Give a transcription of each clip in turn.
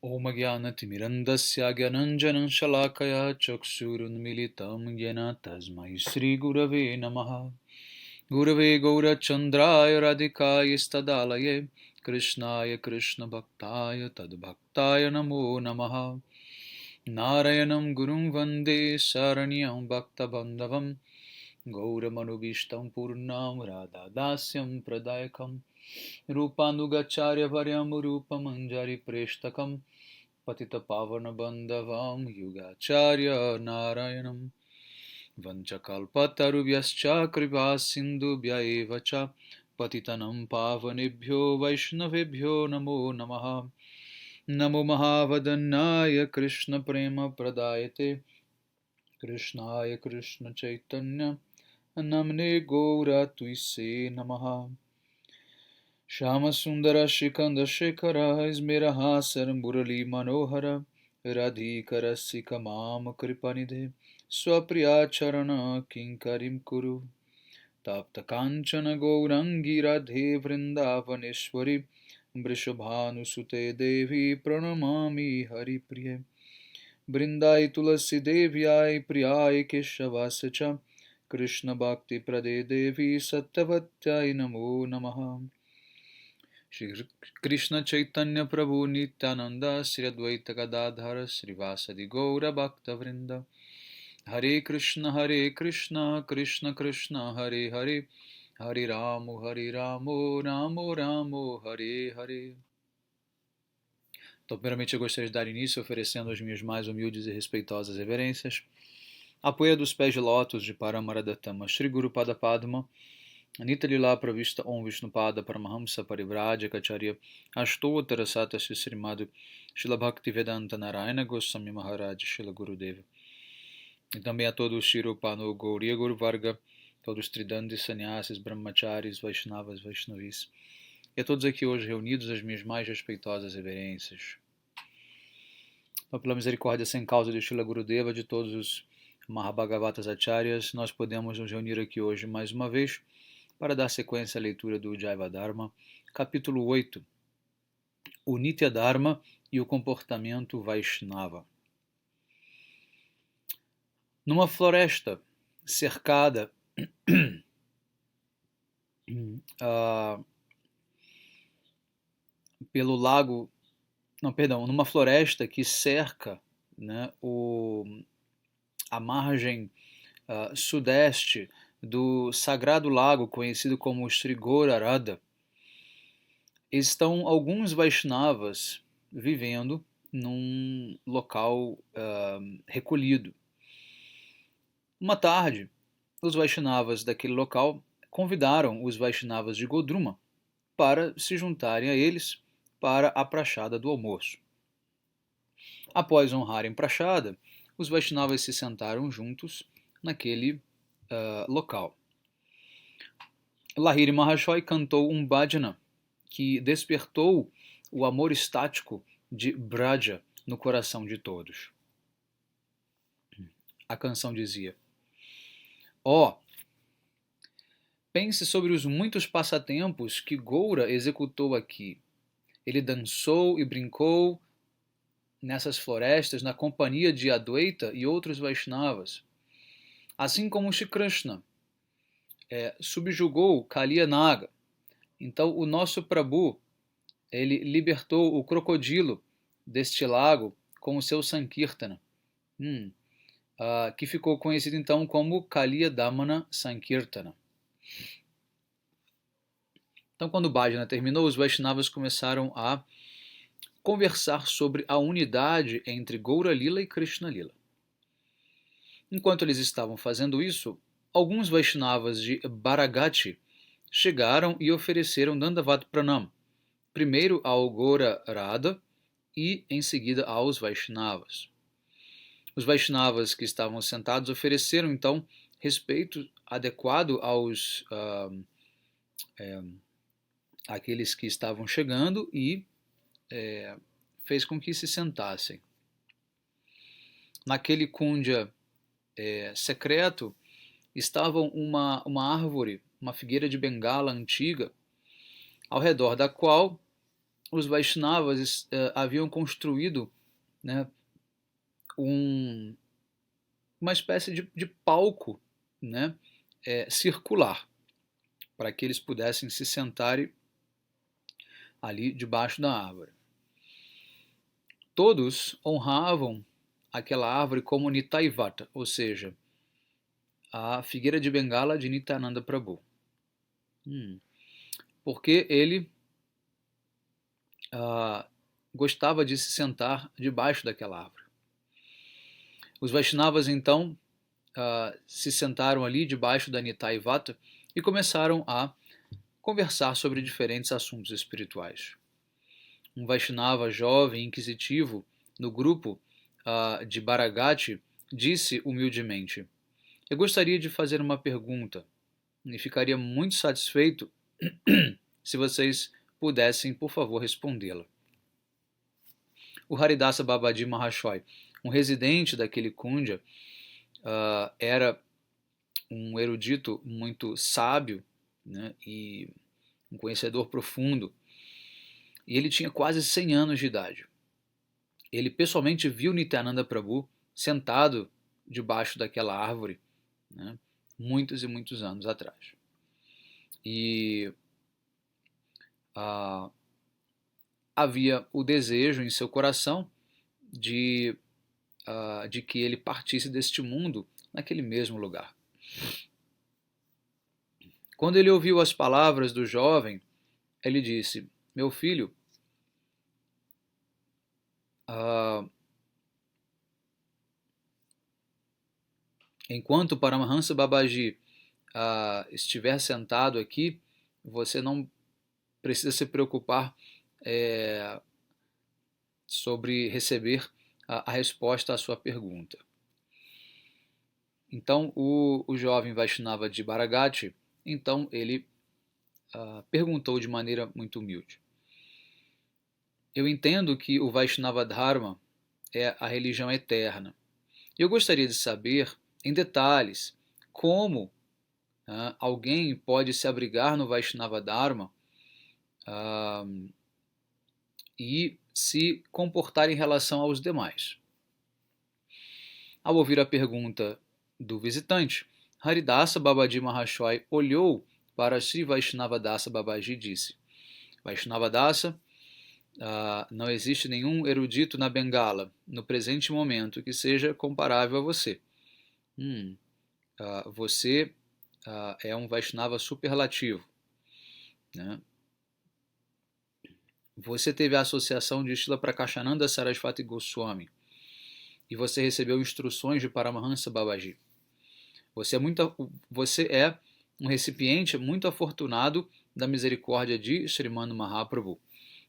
Om Gyanatimmirandasya Gyananjanan Shalakaya Chakshurunmilitam Yena Tasmai Shri Gurave Namaha. Gurave Gaurachandraya Radhikaya Stadalaye Krishnaya Krishna Bhaktaya Tadbhaktaya Namo Namaha. Narayanam Gurum Vande Saranyam Bhakta Bandhavam Gauramanubhishtam Purnam Radhadasyam Pradayakam Rupanugacharya Varyam Rupamanjari Preshtakam Patita Pavana Bandhavam Yugacharya Narayanam Vanchakalpatarubhyascha Kripa Sindhubhya Evacha Patitanam Pavanebhyo Vaishnavebhyo Namo Namaha. Namo Mahavadanyaya Krishna Prema Pradayate Krishnaya Krishna Chaitanya Namne Gaura Tuise Namaha. Shama Sundara Shikanda Shekara Ismerahasar Murali Manohara Radhikara Sikamam Kripanidhe Swapriya Charana Kinkarim Kuru Tapta Kanchana Gaurangi Radhe Vrindavaneshwari Vrishabhanu Sute Devi Pranamami Hari Priye Brindai Tulasi Devyai Priyai Keshavascha Krishna Bhakti Prade Devi Sattavatyai Namo Namaha. Shri Krishna Chaitanya Prabhu Nityananda Sri Advaita Gadadhara Srivasadi Gaura Bhakta Vrinda Hare Krishna Krishna Krishna Hare Hare Hare Ramo Ramo Ramo Hare Hare. Então, primeiramente, eu gostaria de dar início oferecendo as minhas mais humildes e respeitosas reverências. Apoio dos pés de lótus de Paramaradatama Shri Guru Pada Padma Nita Lila Pravista Om Vishnupada Paramahamsa Parivrajacharya Ashtottara Satasya Srimad Shila Bhaktivedanta Narayana Goswami Maharaj Shila Gurudeva. E também a todos os Shirupano Gauriya Guru Varga, todos os Tridandis, Sannyasis, Brahmacharis, Vaishnavas, Vaishnavis, e a todos aqui hoje reunidos as minhas mais respeitosas reverências. Então, pela misericórdia sem causa de Shila Gurudeva, de todos os Mahabhagavatas Acharyas, nós podemos nos reunir aqui hoje mais uma vez para dar sequência à leitura do Jaiva Dharma, capítulo 8, o Nitya Dharma e o comportamento Vaishnava. Numa floresta cercada pelo lago, numa floresta que cerca, né, a margem sudeste do sagrado lago conhecido como Sri Gaura Radha, estão alguns Vaishnavas vivendo num local recolhido. Uma tarde, os Vaishnavas daquele local convidaram os Vaishnavas de Godruma para se juntarem a eles para a prachada do almoço. Após honrarem prachada, os Vaishnavas se sentaram juntos naquele local. Lahiri Mahashoy cantou um bhajana que despertou o amor estático de Braja no coração de todos. A canção dizia: pense sobre os muitos passatempos que Goura executou aqui. Ele dançou e brincou nessas florestas na companhia de Adwaita e outros Vaishnavas. Assim como Shri Krishna subjugou Kaliya Naga, então o nosso Prabhu, ele libertou o crocodilo deste lago com o seu Sankirtana, que ficou conhecido então como Kaliya Damana Sankirtana. Então, quando o Bhajana terminou, os Vaishnavas começaram a conversar sobre a unidade entre Gaura Lila e Krishna Lila. Enquanto eles estavam fazendo isso, alguns Vaishnavas de Bharagati chegaram e ofereceram Dandavat Pranam, primeiro ao Gaura Radha e em seguida aos Vaishnavas. Os Vaishnavas que estavam sentados ofereceram então respeito adequado aos aqueles que estavam chegando e fez com que se sentassem. Naquele kundya secreto estava uma árvore, uma figueira de bengala antiga, ao redor da qual os Vaishnavas haviam construído, né, uma espécie de palco, né, circular, para que eles pudessem se sentar ali debaixo da árvore. Todos honravam aquela árvore como Nitaivata, ou seja, a figueira de Bengala de Nityananda Prabhu. Porque ele gostava de se sentar debaixo daquela árvore. Os Vaishnavas, então, se sentaram ali debaixo da Nitaivata e começaram a conversar sobre diferentes assuntos espirituais. Um Vaishnava jovem, inquisitivo, no grupo de Bharagati, disse humildemente: eu gostaria de fazer uma pergunta e ficaria muito satisfeito se vocês pudessem, por favor, respondê-la. O Haridasa Babaji Maharshoi, um residente daquele Kunja, era um erudito muito sábio, né, e um conhecedor profundo, e ele tinha quase 100 anos de idade. Ele pessoalmente viu Nityananda Prabhu sentado debaixo daquela árvore, né, muitos e muitos anos atrás. E havia o desejo em seu coração de que ele partisse deste mundo naquele mesmo lugar. Quando ele ouviu as palavras do jovem, ele disse: meu filho, enquanto Paramahansa Babaji estiver sentado aqui, você não precisa se preocupar sobre receber a resposta à sua pergunta. Então, o jovem Vaishnava de Bharagati, então ele perguntou de maneira muito humilde: eu entendo que o Vaishnava Dharma é a religião eterna. Eu gostaria de saber, em detalhes, como alguém pode se abrigar no Vaishnava Dharma e se comportar em relação aos demais. Ao ouvir a pergunta do visitante, Haridasa Babaji Maharshoi olhou para Sri Vaishnavadasa Babaji e disse: Vaishnavadasa, não existe nenhum erudito na Bengala, no presente momento, que seja comparável a você. Você é um Vaishnava superlativo, né? Você teve a associação de Srila Prakashananda Sarasvati Goswami e você recebeu instruções de Paramahansa Babaji. Você é um recipiente muito afortunado da misericórdia de Srimad Mahaprabhu.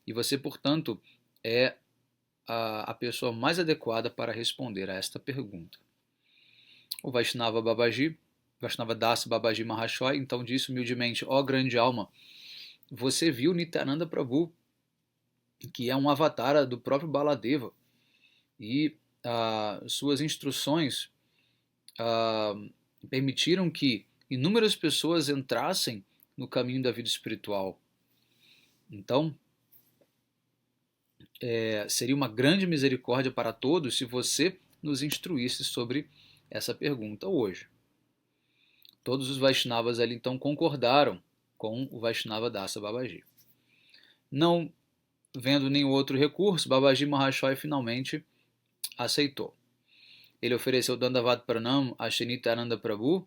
E você, portanto, é a pessoa mais adequada para responder a esta pergunta. O Vaishnava Babaji, Vaishnava Das Babaji Maharshoi, então disse humildemente: ó grande alma, você viu Nityananda Prabhu, que é um avatar do próprio Baladeva, e suas instruções permitiram que inúmeras pessoas entrassem no caminho da vida espiritual. Então, seria uma grande misericórdia para todos se você nos instruísse sobre essa pergunta hoje. Todos os Vaishnavas ali então concordaram com o Vaishnava Dasa Babaji. Não vendo nenhum outro recurso, Babaji Maharshoi finalmente aceitou. Ele ofereceu Dandavat Pranam a Shri Nityananda Prabhu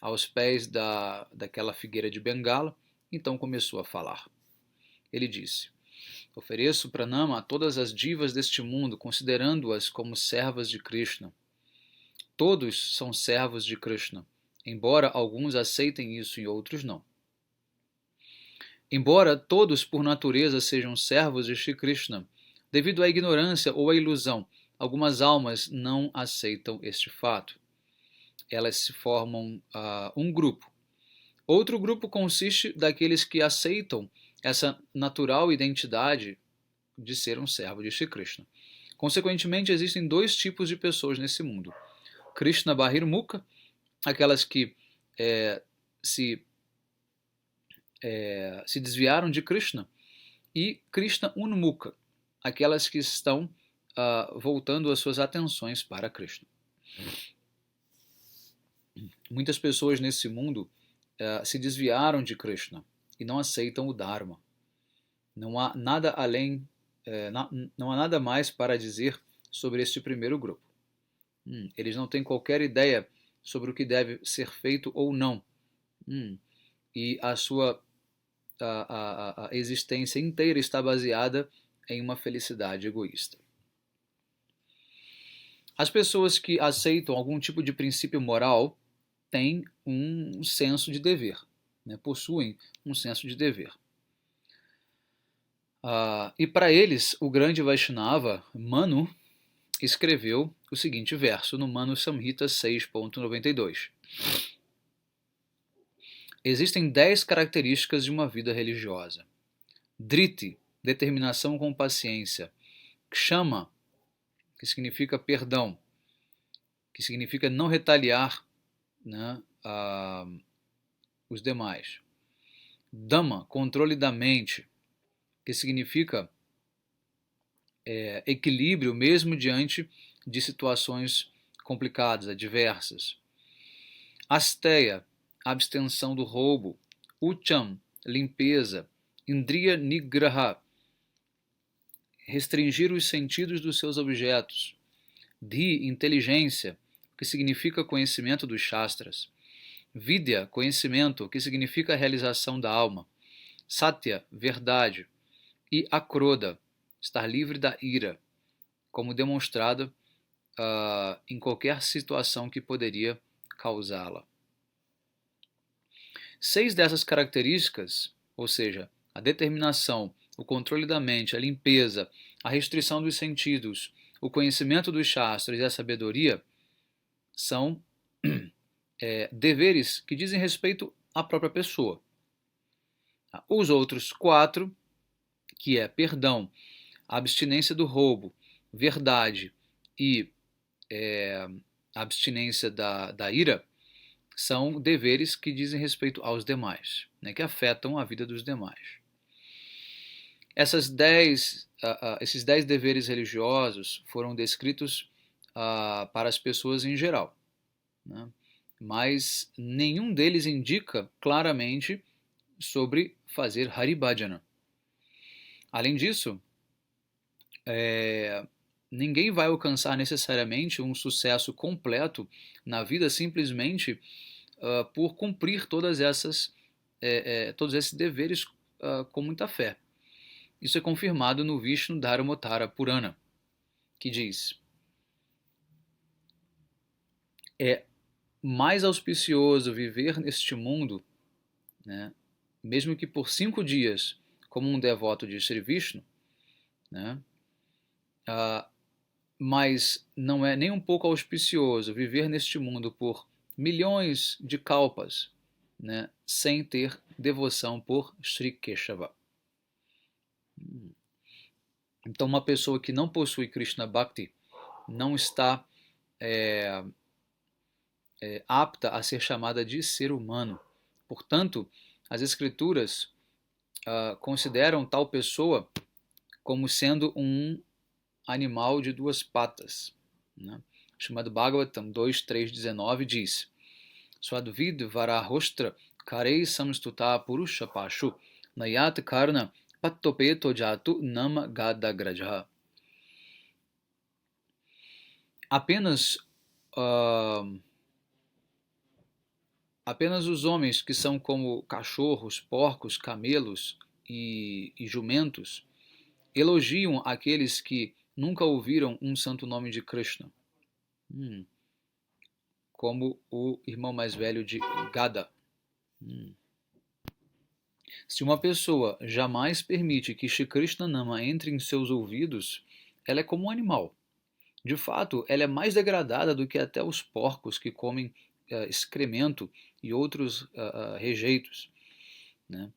aos pés daquela figueira de Bengala, então começou a falar. Ele disse: ofereço pranama a todas as divas deste mundo, considerando-as como servas de Krishna. Todos são servos de Krishna, embora alguns aceitem isso e outros não. Embora todos por natureza sejam servos de Shri Krishna, devido à ignorância ou à ilusão, algumas almas não aceitam este fato. Elas se formam um grupo. Outro grupo consiste daqueles que aceitam essa natural identidade de ser um servo de Shri Krishna. Consequentemente, existem dois tipos de pessoas nesse mundo. Krishna Bahirmukha, aquelas que se desviaram de Krishna e Krishna Unmukha, aquelas que estão voltando as suas atenções para Krishna. Muitas pessoas nesse mundo se desviaram de Krishna e não aceitam o Dharma. Não há nada além, não há nada mais para dizer sobre este primeiro grupo. Eles não têm qualquer ideia sobre o que deve ser feito ou não. E a sua a existência inteira está baseada em uma felicidade egoísta. As pessoas que aceitam algum tipo de princípio moral têm um senso de dever, né? Possuem um senso de dever. E para eles, o grande Vaishnava, Manu, escreveu o seguinte verso no Manu Samhita 6.92. Existem 10 características de uma vida religiosa. Driti, determinação com paciência. Kshama, que significa perdão, que significa não retaliar, né, os demais. Dhamma, controle da mente, que significa equilíbrio mesmo diante de situações complicadas, adversas. Asteya, abstenção do roubo. Ucham, limpeza. Indriya Nigraha, restringir os sentidos dos seus objetos. Dhi, inteligência, que significa conhecimento dos Shastras. Vidya, conhecimento, que significa a realização da alma. Satya, verdade. E Akrodha, estar livre da ira, como demonstrado em qualquer situação que poderia causá-la. 6 dessas características, ou seja, a determinação, o controle da mente, a limpeza, a restrição dos sentidos, o conhecimento dos Shastras e a sabedoria, são deveres que dizem respeito à própria pessoa. Os outros 4, que é perdão, abstinência do roubo, verdade e abstinência da ira, são deveres que dizem respeito aos demais, né, que afetam a vida dos demais. Esses 10 deveres religiosos foram descritos para as pessoas em geral, né, mas nenhum deles indica claramente sobre fazer Hari Bhajana. Além disso, ninguém vai alcançar necessariamente um sucesso completo na vida simplesmente por cumprir todos esses deveres com muita fé. Isso é confirmado no Vishnu Dharmottara Purana, que diz: é mais auspicioso viver neste mundo, né, mesmo que por 5 dias, como um devoto de Sri Vishnu, né, mas não é nem um pouco auspicioso viver neste mundo por milhões de kalpas, né, sem ter devoção por Sri Keshava. Então, uma pessoa que não possui Krishna Bhakti não está apta a ser chamada de ser humano. Portanto, as escrituras consideram tal pessoa como sendo um animal de 2 patas, né? Chamado Bhagavatam 2.3.19 diz: Swadvid varahostra karei samstuta purusha pashu nayat karna pattopeto jatu nama gadagraja. Apenas os homens que são como cachorros, porcos, camelos e jumentos elogiam aqueles que nunca ouviram um santo nome de Krishna, como o irmão mais velho de Gada. Se uma pessoa jamais permite que Shri Krishna Nama entre em seus ouvidos, ela é como um animal. De fato, ela é mais degradada do que até os porcos que comem excremento e outros rejeitos, né?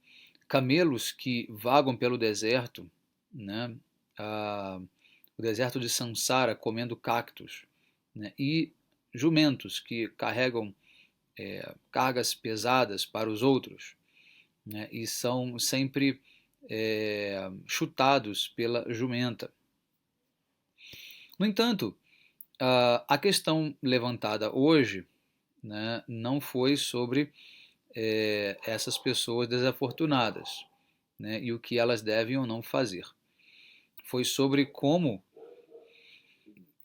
Camelos que vagam pelo deserto, né? O deserto de Sansara comendo cactos, né? E jumentos que carregam cargas pesadas para os outros, né? E são sempre chutados pela jumenta. No entanto, a questão levantada hoje, né, não foi sobre essas pessoas desafortunadas, né, e o que elas devem ou não fazer. Foi sobre como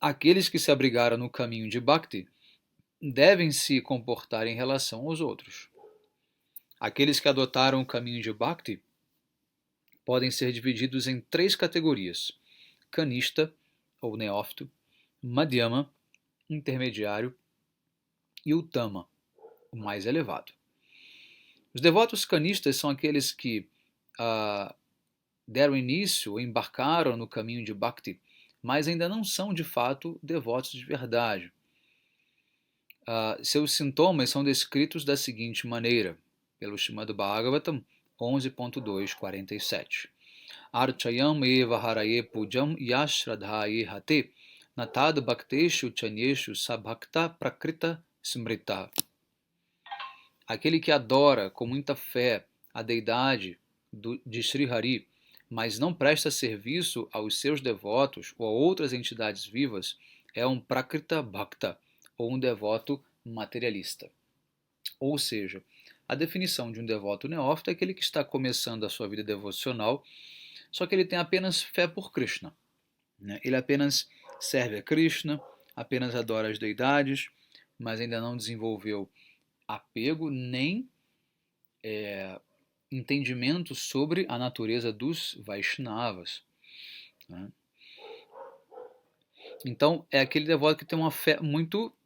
aqueles que se abrigaram no caminho de Bhakti devem se comportar em relação aos outros. Aqueles que adotaram o caminho de Bhakti podem ser divididos em 3 categorias: Kanishta, ou neófito, Madhyama, intermediário, e Uttama, o mais elevado. Os devotos kanistas são aqueles que deram início ou embarcaram no caminho de Bhakti, mas ainda não são de fato devotos de verdade. Seus sintomas são descritos da seguinte maneira, pelo Srimad Bhagavatam 11.247. Archayam eva haraye pujam yashradhaye hate natad bhakteshu chanyeshu sabhakta prakrita smrita. Aquele que adora com muita fé a deidade de Sri Hari, mas não presta serviço aos seus devotos ou a outras entidades vivas, é um prakrita bhakta, ou um devoto materialista. Ou seja, a definição de um devoto neófito é aquele que está começando a sua vida devocional, só que ele tem apenas fé por Krishna, né? Ele apenas serve a Krishna, apenas adora as deidades, mas ainda não desenvolveu apego nem entendimento sobre a natureza dos Vaishnavas, né? Então, é aquele devoto que tem uma fé muito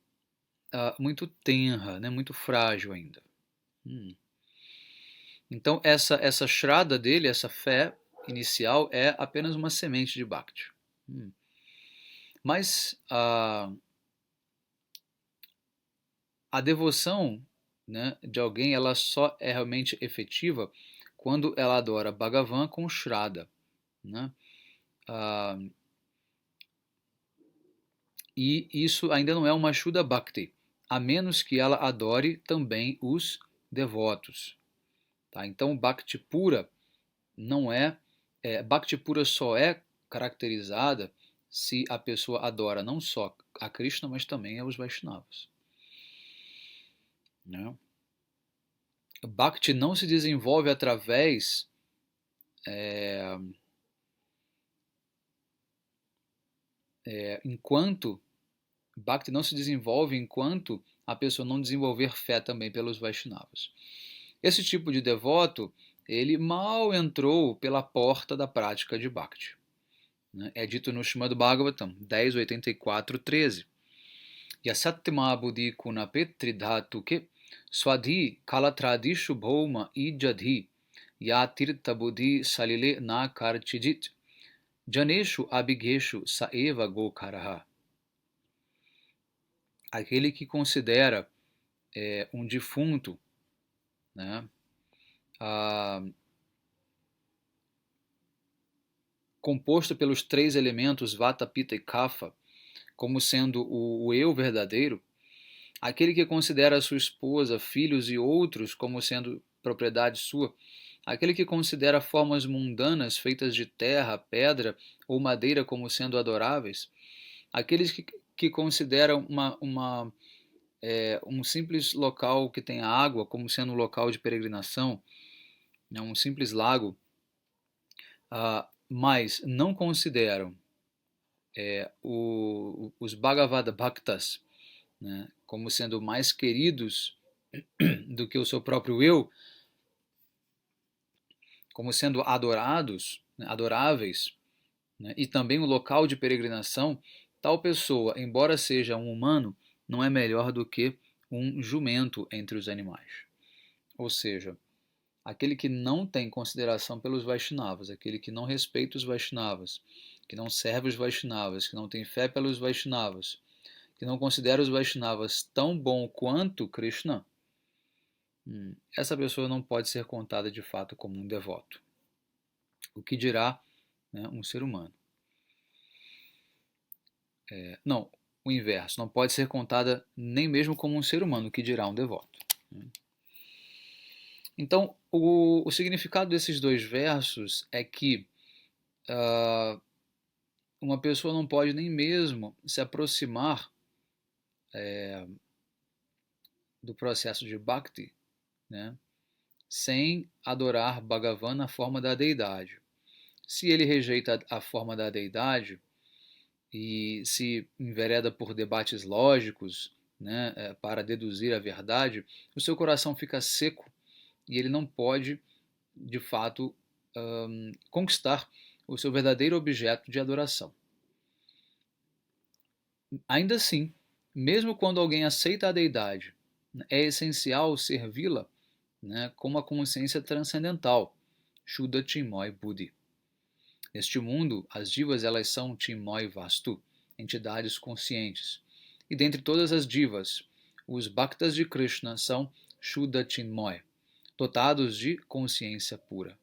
tenra, né? Muito frágil ainda. Então, essa Shraddha dele, essa fé inicial, é apenas uma semente de Bhakti. Mas a devoção, né, de alguém, ela só é realmente efetiva quando ela adora Bhagavan com Shraddha, né? E isso ainda não é uma Shuddha Bhakti, a menos que ela adore também os devotos. Tá? Então, Bhakti pura não Bhakti pura só é caracterizada se a pessoa adora não só a Krishna, mas também aos Vaishnavas. Né? Bhakti não se desenvolve através enquanto Bhakti não se desenvolve enquanto a pessoa não desenvolver fé também pelos Vaishnavas. Esse tipo de devoto, ele mal entrou pela porta da prática de Bhakti. Né? É dito no Srimad Bhagavatam 10.84.13. Yasatyama buddhi kunapetri dhatuke swadhi kalatradishu bhauma ijadhi yatirtha buddhi salile na karchijit janeshu abhigeshu saeva gokaraha. Aquele que considera um defunto, né, composto pelos 3 elementos Vata, Pitta e Kapha, como sendo o eu verdadeiro, aquele que considera a sua esposa, filhos e outros como sendo propriedade sua, aquele que considera formas mundanas feitas de terra, pedra ou madeira como sendo adoráveis, aqueles que consideram um simples local que tem água como sendo um local de peregrinação, né, um simples lago, mas não consideram os Bhagavad Bhaktas, né, como sendo mais queridos do que o seu próprio eu, como sendo adorados, né, adoráveis, né, e também o local de peregrinação, tal pessoa, embora seja um humano, não é melhor do que um jumento entre os animais. Ou seja, aquele que não tem consideração pelos Vaishnavas, aquele que não respeita os Vaishnavas, que não serve os Vaishnavas, que não tem fé pelos Vaishnavas, que não considera os Vaishnavas tão bom quanto Krishna, essa pessoa não pode ser contada de fato como um devoto. O que dirá, né, um ser humano? Não, o inverso, não pode ser contada nem mesmo como um ser humano, o que dirá um devoto. Então, o significado desses dois versos é que uma pessoa não pode nem mesmo se aproximar do processo de Bhakti, né, sem adorar Bhagavan na forma da deidade. Se ele rejeita a forma da deidade e se envereda por debates lógicos, né, para deduzir a verdade, o seu coração fica seco e ele não pode, de fato, conquistar o seu verdadeiro objeto de adoração. Ainda assim, mesmo quando alguém aceita a deidade, é essencial servi-la, né, com uma consciência transcendental, Shuddha Chinmoy Buddhi. Neste mundo, as divas elas são Chinmoy Vastu, entidades conscientes. E dentre todas as divas, os Bhaktas de Krishna são Shuddha Chinmoy, dotados de consciência pura.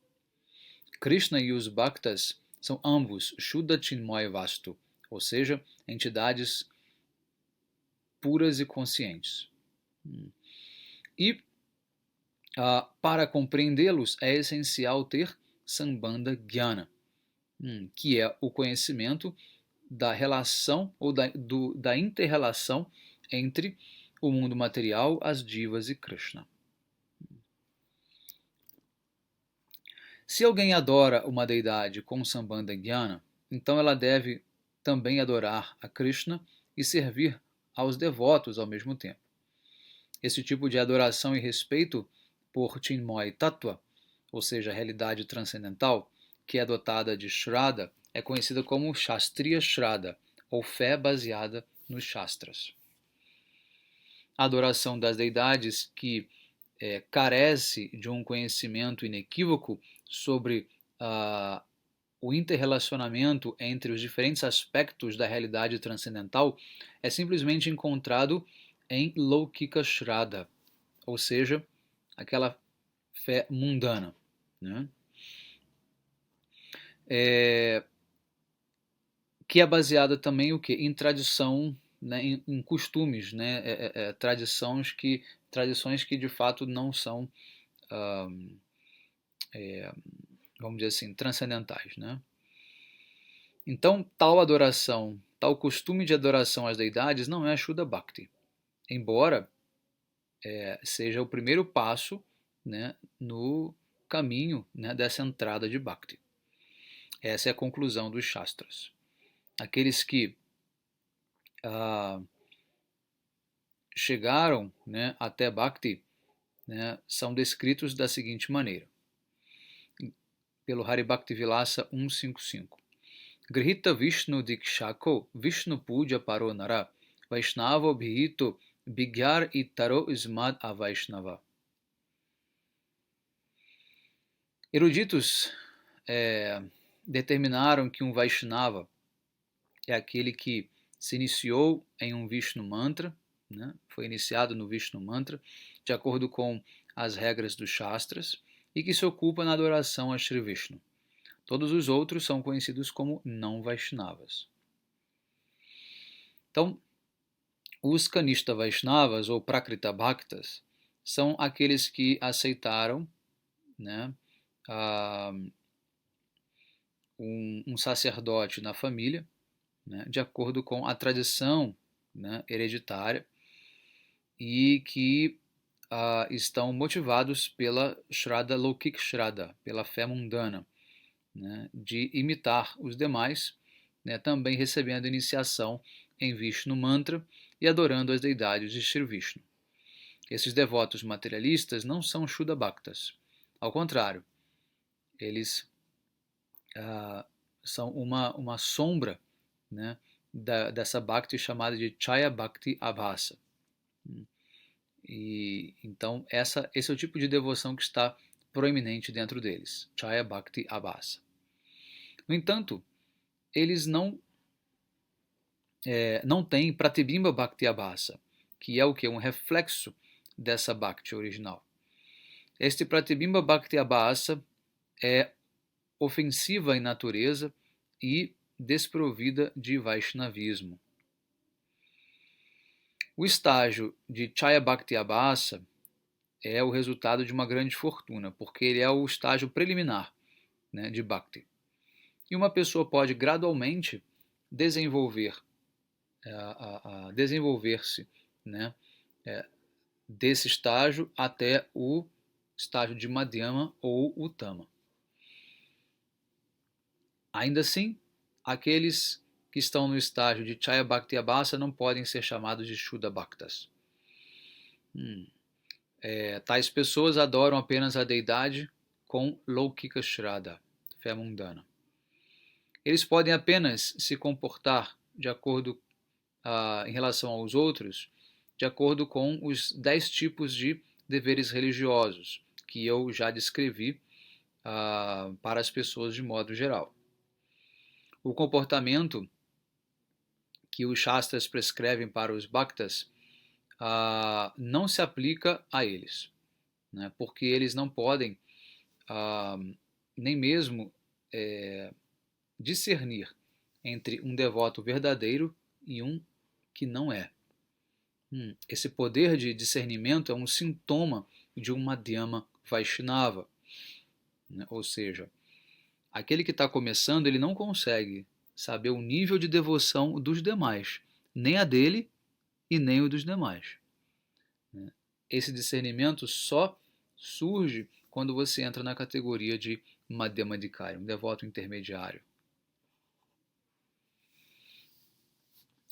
Krishna e os Bhaktas são ambos Shuddha Chinmoy Vastu, ou seja, entidades puras e conscientes. E para compreendê-los é essencial ter Sambandha Jnana, que é o conhecimento da relação ou da inter-relação entre o mundo material, as divas e Krishna. Se alguém adora uma deidade com Sambandha Jnana, então ela deve também adorar a Krishna e servir aos devotos ao mesmo tempo. Esse tipo de adoração e respeito por Chinmoy Tattva, ou seja, a realidade transcendental, que é dotada de Shraddha, é conhecida como Shastriya Shraddha, ou fé baseada nos Shastras. A adoração das deidades que carece de um conhecimento inequívoco sobre o interrelacionamento entre os diferentes aspectos da realidade transcendental é simplesmente encontrado em Laukika Shraddha, ou seja, aquela fé mundana, né? Que é baseada também o quê? Em tradição, né? em costumes, né? Tradições que de fato não são, vamos dizer assim, transcendentais, né? Então, tal adoração, tal costume de adoração às deidades não é Shuddha Bhakti, embora seja o primeiro passo, né, no caminho, né, dessa entrada de Bhakti. Essa é a conclusão dos Shastras. Aqueles que chegaram, né, até Bhakti, né, são descritos da seguinte maneira, pelo Haribhaktivilasa 155. Grihita Vishnu Dikshako Vishnu Puja Paro Nara Vaishnava Bhito Bigyar Itaro Ismad Avaishnava. Eruditos determinaram que um Vaishnava é aquele que se iniciou em um Vishnu Mantra, né? Foi iniciado no Vishnu Mantra, de acordo com as regras dos Shastras, e que se ocupa na adoração a Shri Vishnu. Todos os outros são conhecidos como não Vaishnavas. Então, os Kanishta Vaishnavas, ou Prakrita Bhaktas, são aqueles que aceitaram, né, um sacerdote na família, né, de acordo com a tradição, né, hereditária, e que estão motivados pela Shraddha Laukik Shraddha, pela fé mundana, né, de imitar os demais, né, também recebendo iniciação em Vishnu Mantra e adorando as deidades de Shri Vishnu. Esses devotos materialistas não são Shuddha Bhaktas. Ao contrário, eles são uma sombra, né, dessa Bhakti chamada de Chaya Bhakti Abhasa. E então esse é o tipo de devoção que está proeminente dentro deles, Chaya Bhakti Abhasa. No entanto, eles não têm Pratibimba Bhakti Abhasa, que é o que? Um reflexo dessa Bhakti original. Este Pratibimba Bhakti Abhasa é ofensiva em natureza e desprovida de Vaishnavismo. O estágio de Chaya Bhakti Abhasa é o resultado de uma grande fortuna, porque ele é o estágio preliminar, né, de Bhakti. E uma pessoa pode gradualmente desenvolver-se, né, desse estágio até o estágio de Madhyama ou Uttama. Ainda assim, aqueles que estão no estágio de Chaya Bhakti Abhasa não podem ser chamados de Shuddha Bhaktas. Tais pessoas adoram apenas a deidade com Laukika Shraddha, fé mundana. Eles podem apenas se comportar de acordo em relação aos outros, de acordo com os 10 tipos de deveres religiosos que eu já descrevi para as pessoas de modo geral. O comportamento que os Shastras prescrevem para os Bhaktas não se aplica a eles, né, porque eles não podem nem mesmo discernir entre um devoto verdadeiro e um que não é. Esse poder de discernimento é um sintoma de um Madhyama Vaishnava, né? Ou seja, aquele que está começando, ele não consegue saber o nível de devoção dos demais, nem a dele e nem o dos demais. Esse discernimento só surge quando você entra na categoria de Madhyamadikari, um devoto intermediário.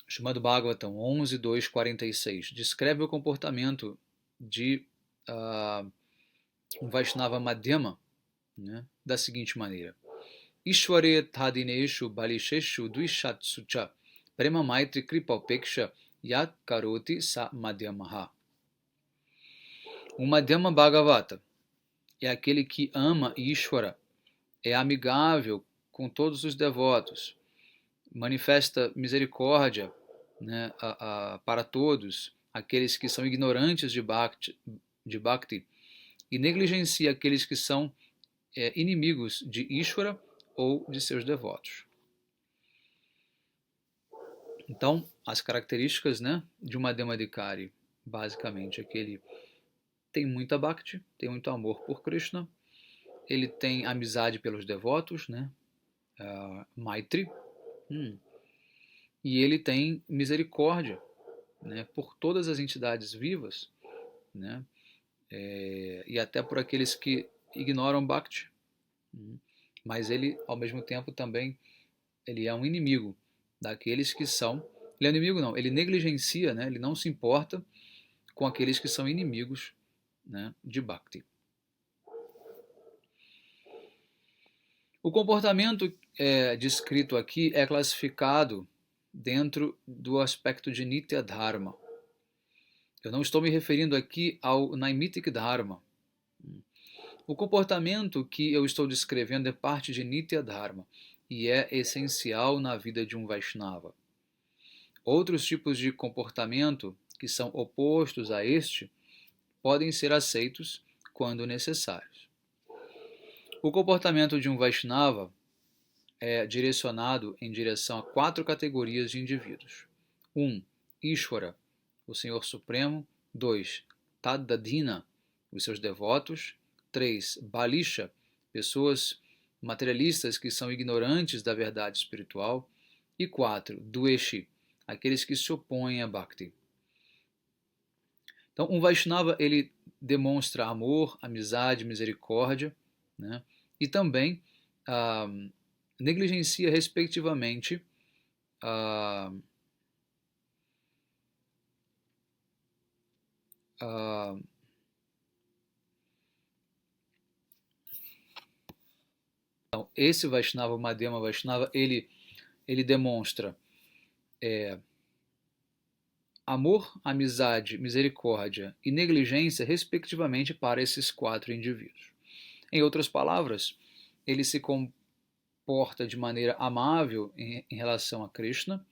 Srimad Bhagavatam 11.2.46 descreve o comportamento de um Vaishnava Madhyama, né, da seguinte maneira: Ishware Thadineshu Balisheshu Dvishatsu Cha Prema Maitri Kripapeksha Yat Karoti Sa Madhyamaha. O Madhyama Bhagavata é aquele que ama Ishwara, é amigável com todos os devotos, manifesta misericórdia, né, para todos aqueles que são ignorantes de Bhakti e negligencia aqueles que são inimigos de Ishvara ou de seus devotos. Então, as características, né, de uma Madhyamadikari, basicamente, é que ele tem muita Bhakti, tem muito amor por Krishna, ele tem amizade pelos devotos, né, Maitri, e ele tem misericórdia, né, por todas as entidades vivas, né, e até por aqueles que ignoram Bhakti. Mas ele, ao mesmo tempo, também ele é um inimigo daqueles que são... Ele é um inimigo não, ele negligencia, né, ele não se importa com aqueles que são inimigos, né, de Bhakti. O comportamento descrito aqui é classificado dentro do aspecto de Nitya Dharma. Eu não estou me referindo aqui ao Naimitic Dharma. O comportamento que eu estou descrevendo é parte de Nitya Dharma e é essencial na vida de um Vaishnava. Outros tipos de comportamento que são opostos a este podem ser aceitos quando necessários. O comportamento de um Vaishnava é direcionado em direção a 4 categorias de indivíduos. 1. Ishvara, o Senhor Supremo. 2. Tadadhina, os seus devotos. 3. Balisha, pessoas materialistas que são ignorantes da verdade espiritual. E 4. Dveshi, aqueles que se opõem a Bhakti. Então, um Vaishnava, ele demonstra amor, amizade, misericórdia, né? E também negligencia, respectivamente, então, esse Vaishnava, Madhyama Vaishnava, ele demonstra amor, amizade, misericórdia e negligência, respectivamente, para esses 4 indivíduos. Em outras palavras, ele se comporta de maneira amável em relação a Krishna,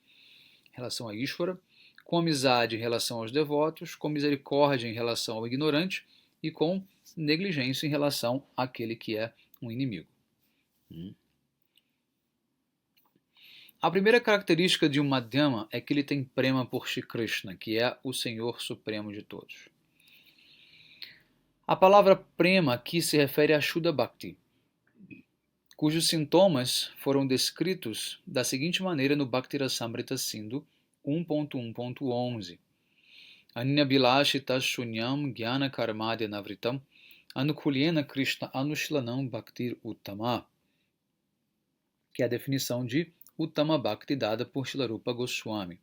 em relação a Ishvara, com amizade em relação aos devotos, com misericórdia em relação ao ignorante e com negligência em relação àquele que é um inimigo. A primeira característica de um Madhyama é que ele tem prema por Shri Krishna, que é o Senhor Supremo de todos. A palavra prema aqui se refere a Shuddha Bhakti, cujos sintomas foram descritos da seguinte maneira no Bhakti Rasamrita Sindhu 1.1.11. Anyabilashita shunyam jnana karmadya navritam anukulyena Krishna anushlanam bhaktir uttama, que é a definição de Uttama Bhakti dada por Srila Rupa Goswami.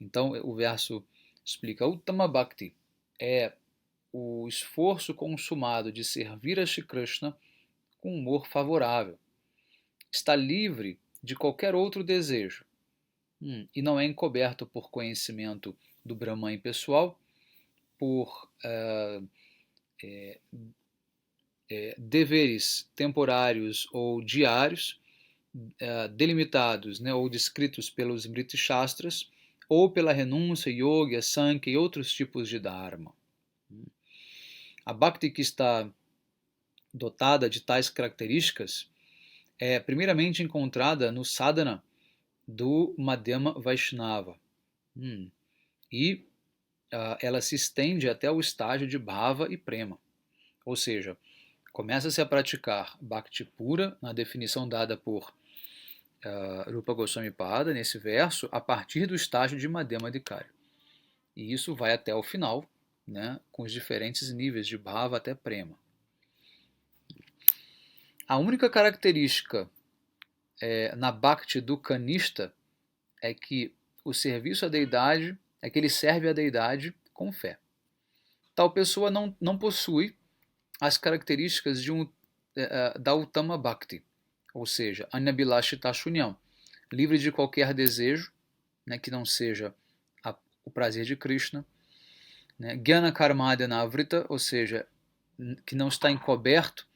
Então, o verso explica: Uttama Bhakti é o esforço consumado de servir a Shri Krishna com humor favorável. Está livre de qualquer outro desejo e não é encoberto por conhecimento do Brahman pessoal, por deveres temporários ou diários, delimitados, né, ou descritos pelos Smriti Shastras, ou pela renúncia, yoga, sankhya e outros tipos de dharma. A Bhakti que está dotada de tais características é primeiramente encontrada no sadhana do Madhyama Vaishnava. E ela se estende até o estágio de Bhava e Prema. Ou seja, começa-se a praticar Bhakti pura, na definição dada por Rupa Goswami Pada, nesse verso, a partir do estágio de Madhyama Adhikari. E isso vai até o final, né, com os diferentes níveis de Bhava até Prema. A única característica na Bhakti do Kanishta é que o serviço à deidade é que ele serve à deidade com fé. Tal pessoa não possui as características da Uttama Bhakti, ou seja, Anyabilashita Shunyam, livre de qualquer desejo, né, que não seja o prazer de Krishna, né, Jnana Karmadya Navrita, ou seja, que não está encoberto,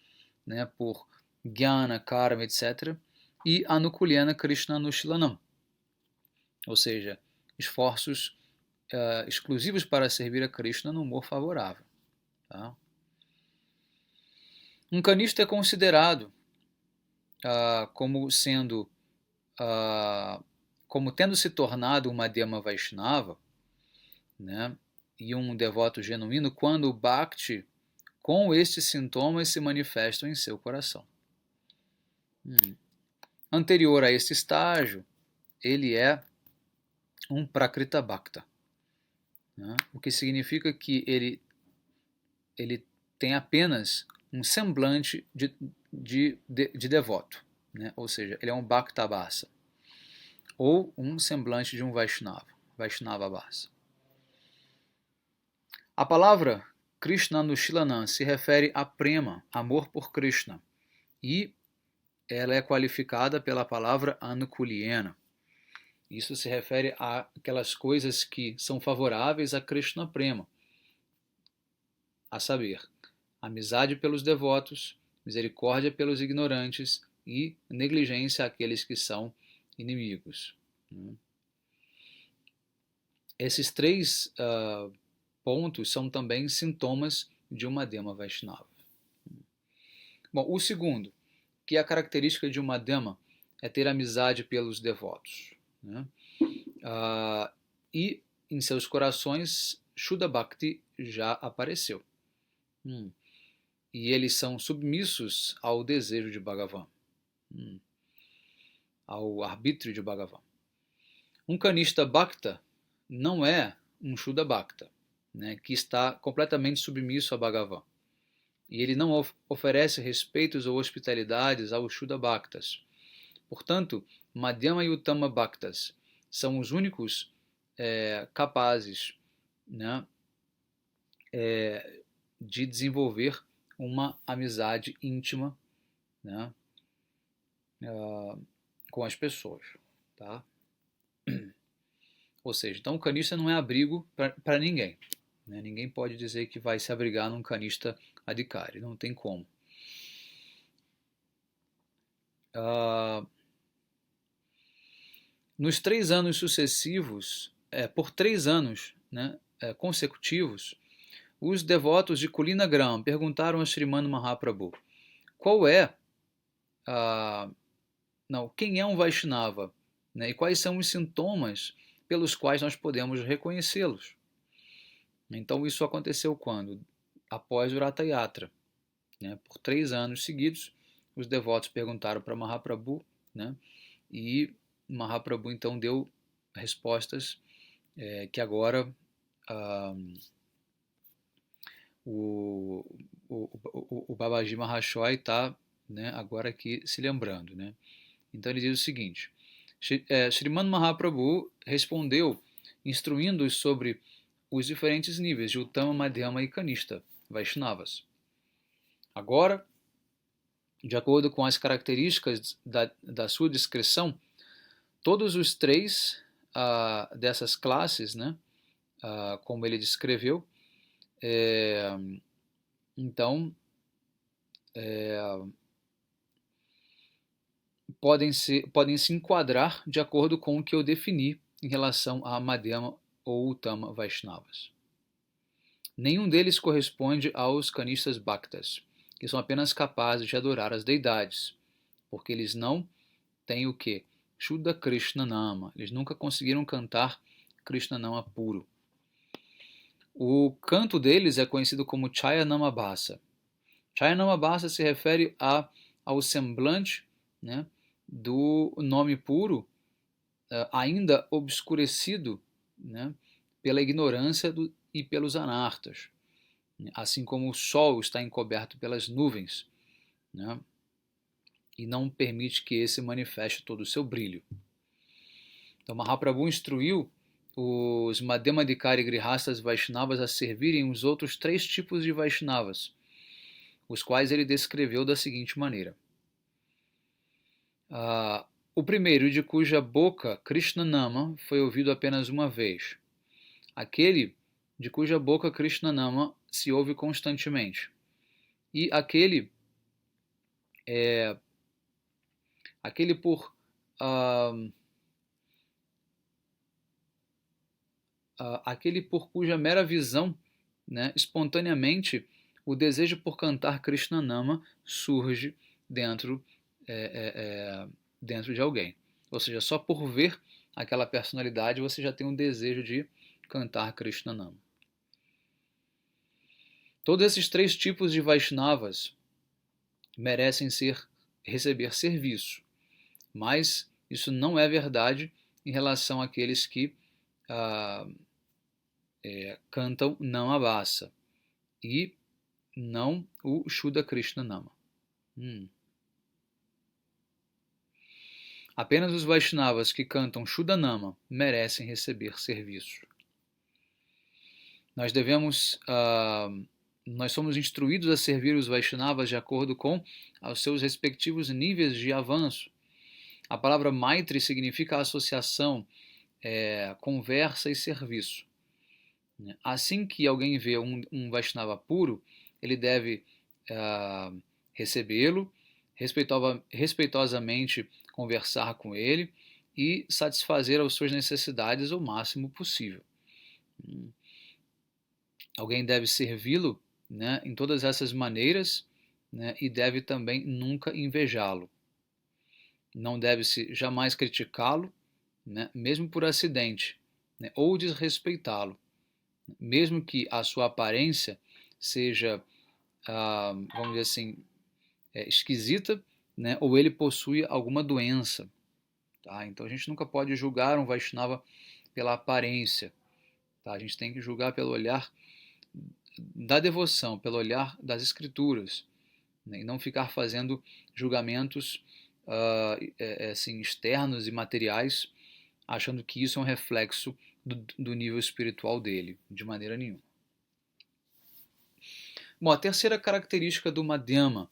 né, por Jnana, Karma, etc., e Anukulyana Krishna Anushlanam, ou seja, esforços exclusivos para servir a Krishna no humor favorável. Tá? Um kanishta é considerado como tendo se tornado uma Madhyama Vaishnava, né, e um devoto genuíno quando o Bhakti com estes sintomas se manifestam em seu coração. Anterior a este estágio, ele é um Prakrita Bhakta, né, o que significa que ele tem apenas um semblante de devoto, né, ou seja, ele é um Bhakta Bhasa, ou um semblante de um Vaishnava Bhasa. A palavra Krishna Anushlanam se refere a prema, amor por Krishna, e ela é qualificada pela palavra Anukulyena. Isso se refere a aquelas coisas que são favoráveis a Krishna Prema, a saber, amizade pelos devotos, misericórdia pelos ignorantes e negligência àqueles que são inimigos. Esses três pontos são também sintomas de uma Madhyama Vaishnava. Bom, o segundo, que é a característica de uma Madhyama, é ter amizade pelos devotos, né? E em seus corações, Shuddha Bhakti já apareceu. E eles são submissos ao desejo de Bhagavan, ao arbítrio de Bhagavan. Um Kanishta Bhakta não é um Shuddha Bhakta, né, que está completamente submisso a Bhagavan. E ele não oferece respeitos ou hospitalidades aos Shuddha Bhaktas. Portanto, Madhyama e Uttama Bhaktas são os únicos capazes, né, de desenvolver uma amizade íntima, né, com as pessoas. Tá? Ou seja, então o kanishta não é abrigo para ninguém. Né? Ninguém pode dizer que vai se abrigar num kanishta adhikari, não tem como. Nos 3 anos sucessivos, por 3 anos, né, consecutivos, os devotos de Kulinagram perguntaram a Srimad Mahaprabhu quem é um Vaishnava, né, e quais são os sintomas pelos quais nós podemos reconhecê-los. Então isso aconteceu quando? após o Ratha Yatra, né? Por 3 anos seguidos, os devotos perguntaram para Mahaprabhu, né? E Mahaprabhu então deu respostas que agora ah, o, o Babaji Maharshoi está, né, agora aqui se lembrando. Né? Então ele diz o seguinte: Sriman Mahaprabhu respondeu, instruindo-os sobre os diferentes níveis de Uttama, Madhyama e Kanishta, Vaishnavas. Agora, de acordo com as características da sua descrição, todos os três dessas classes, né, como ele descreveu, então podem se enquadrar de acordo com o que eu defini em relação a Madhyama ou Uttama Vaishnavas. Nenhum deles corresponde aos Kanishtas Bhaktas, que são apenas capazes de adorar as deidades, porque eles não têm o quê? Shuddha Krishna Nama. Eles nunca conseguiram cantar Krishna Nama puro. O canto deles é conhecido como Chaya Namabhasa. Chaya Namabhasa se refere ao semblante, né, do nome puro, ainda obscurecido, né, pela ignorância e pelos anartas, assim como o sol está encoberto pelas nuvens, né, e não permite que esse manifeste todo o seu brilho. Então Mahaprabhu instruiu os Madhyamadikari Grihastas Vaishnavas a servirem os outros 3 tipos de Vaishnavas, os quais ele descreveu da seguinte maneira. O primeiro, de cuja boca Krishna Nama foi ouvido apenas uma vez. Aquele de cuja boca Krishna Nama se ouve constantemente. E aquele por cuja mera visão, né, espontaneamente, o desejo por cantar Krishna Nama surge dentro de alguém. Ou seja, só por ver aquela personalidade você já tem um desejo de cantar Krishna Nama. Todos esses 3 tipos de Vaishnavas merecem receber serviço, mas isso não é verdade em relação àqueles que cantam Namabhasa e não o Shuddha Krishna Nama. Apenas os Vaishnavas que cantam Shuddha Nama merecem receber serviço. Nós somos instruídos a servir os Vaishnavas de acordo com os seus respectivos níveis de avanço. A palavra Maitri significa associação, conversa e serviço. Assim que alguém vê um Vaishnava puro, ele deve recebê-lo, respeitosamente conversar com ele e satisfazer as suas necessidades o máximo possível. Alguém deve servi-lo, né, em todas essas maneiras, né, e deve também nunca invejá-lo. Não deve-se jamais criticá-lo, né, mesmo por acidente, né, ou desrespeitá-lo, mesmo que a sua aparência seja, vamos dizer assim, esquisita, né, ou ele possui alguma doença. Tá? Então a gente nunca pode julgar um Vaishnava pela aparência. Tá? A gente tem que julgar pelo olhar da devoção, pelo olhar das escrituras, né, e não ficar fazendo julgamentos assim, externos e materiais, achando que isso é um reflexo do nível espiritual dele, de maneira nenhuma. Bom, a terceira característica do Madhyama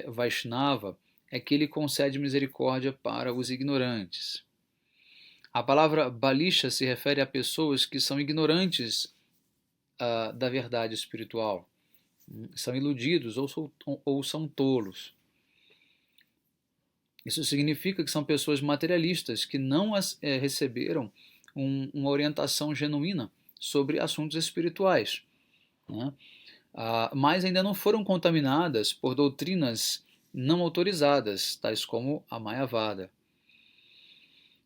Vaishnava é que ele concede misericórdia para os ignorantes. A palavra Balisha se refere a pessoas que são ignorantes da verdade espiritual, são iludidos ou são tolos. Isso significa que são pessoas materialistas que não receberam uma orientação genuína sobre assuntos espirituais, né? Mas ainda não foram contaminadas por doutrinas não autorizadas, tais como a Mayavada.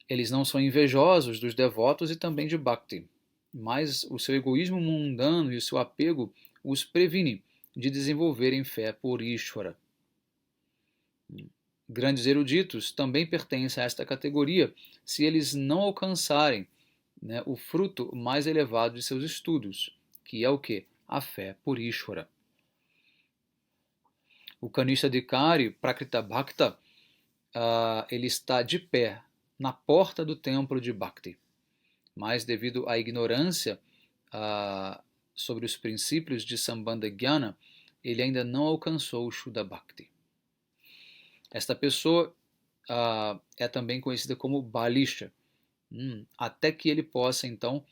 Eles não são invejosos dos devotos e também de Bhakti, mas o seu egoísmo mundano e o seu apego os previne de desenvolverem fé por Ishvara. Grandes eruditos também pertencem a esta categoria se eles não alcançarem, né, o fruto mais elevado de seus estudos, que é o quê? A fé por Ishvara. O Kanishta Adhikari, Prakrita Bhakta, ele está de pé na porta do templo de Bhakti, mas devido à ignorância sobre os princípios de Sambandha Jnana, ele ainda não alcançou o Shuddha Bhakti. Esta pessoa é também conhecida como Balisha, até que ele possa então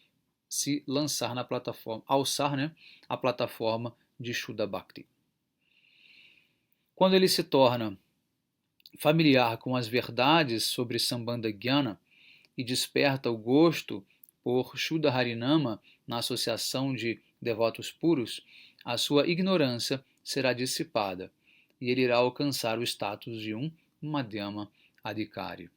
se lançar na plataforma, alçar, né, a plataforma de Shuddha Bhakti. Quando ele se torna familiar com as verdades sobre Sambandha Jnana e desperta o gosto por Shuddha Harinama na associação de devotos puros, a sua ignorância será dissipada e ele irá alcançar o status de um Madhyama Adhikari.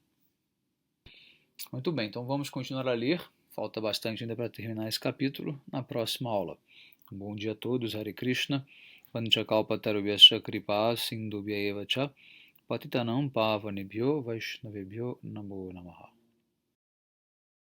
Muito bem, então vamos continuar a ler. Falta bastante ainda para terminar esse capítulo na próxima aula. Bom dia a todos, Hare Krishna. Vanchakalpatarubhyascha kripa sindhubhya eva cha patitanam pavanebhyo vaishnavebhyo namo namaha.